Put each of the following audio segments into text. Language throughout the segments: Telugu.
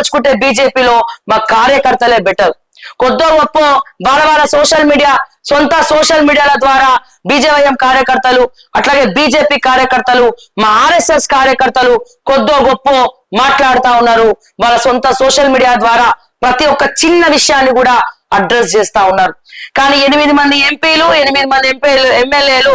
పోల్చుకుంటే బీజేపీలో మా కార్యకర్తలే బెటర్. కొద్దో గొప్ప వాళ్ళ సొంత సోషల్ మీడియాల ద్వారా బీజేవైఎం కార్యకర్తలు, అట్లాగే బీజేపీ కార్యకర్తలు, మా ఆర్ఎస్ఎస్ కార్యకర్తలు కొద్దో గొప్ప మాట్లాడుతా ఉన్నారు. వాళ్ళ సొంత సోషల్ మీడియా ద్వారా ప్రతి ఒక్క చిన్న విషయాన్ని కూడా అడ్రస్ చేస్తా ఉన్నారు. కానీ 8 మంది ఎంపీలు, 8 మంది ఎమ్మెల్యేలు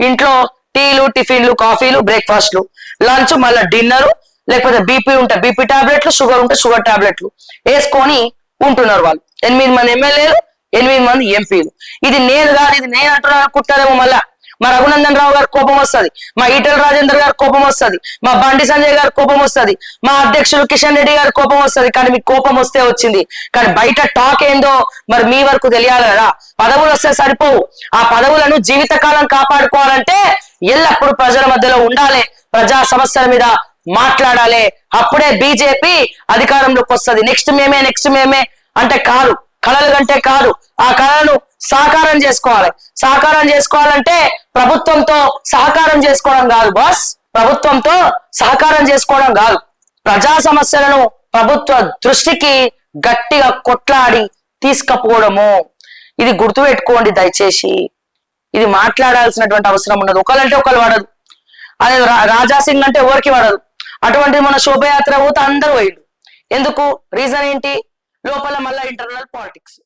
ఇంట్లో టీలు, టిఫిన్లు, కాఫీలు, బ్రేక్ఫాస్ట్లు, లంచ్, మళ్ళీ డిన్నర్, లేకపోతే బీపీ ఉంటే బీపీ టాబ్లెట్లు, షుగర్ ఉంటే షుగర్ టాబ్లెట్లు వేసుకొని ఉంటున్నారు వాళ్ళు. 8 మంది ఎమ్మెల్యేలు, 8 మంది ఎంపీలు. ఇది నేను కాదు, ఇది నేను అంటున్నారేమో. మళ్ళా మా రఘునందన్ రావు గారు కోపం వస్తుంది, మా ఈటెల రాజేందర్ గారు కోపం వస్తుంది, మా బండి సంజయ్ గారు కోపం వస్తుంది, మా అధ్యక్షులు కిషన్ రెడ్డి గారు కోపం వస్తుంది. కానీ మీకు కోపం వస్తే వచ్చింది, కానీ బయట టాక్ ఏందో మరి మీ వరకు తెలియాలి కదా. పదవులు వస్తే సరిపోవు. ఆ పదవులను జీవితకాలం కాపాడుకోవాలంటే ఎల్లప్పుడూ ప్రజల మధ్యలో ఉండాలి, ప్రజా సమస్యల మీద మాట్లాడాలి. అప్పుడే బీజేపీ అధికారంలోకి వస్తుంది. నెక్స్ట్ మేమే అంటే కాదు, కళలు కంటే కాదు. ఆ కళలను సాకారం చేసుకోవాలి. సాకారం చేసుకోవాలంటే ప్రభుత్వంతో సహకారం చేసుకోవడం కాదు బాస్, ప్రభుత్వంతో సహకారం చేసుకోవడం కాదు. ప్రజా సమస్యలను ప్రభుత్వ దృష్టికి గట్టిగా కొట్లాడి తీసుకపోవడము. ఇది గుర్తుపెట్టుకోండి దయచేసి. ఇది మాట్లాడాల్సినటువంటి అవసరం ఉండదు. ఒకళ్ళంటే ఒకళ్ళు పడదు. అదే రాజాసింగ్ అంటే ఎవరికి పడదు. అటువంటిది మన శోభయాత్ర పోతే అందరూ పోయిండు. ఎందుకు? రీజన్ ఏంటి? లోపల మళ్ళా ఇంటర్నల్ పాలిటిక్స్.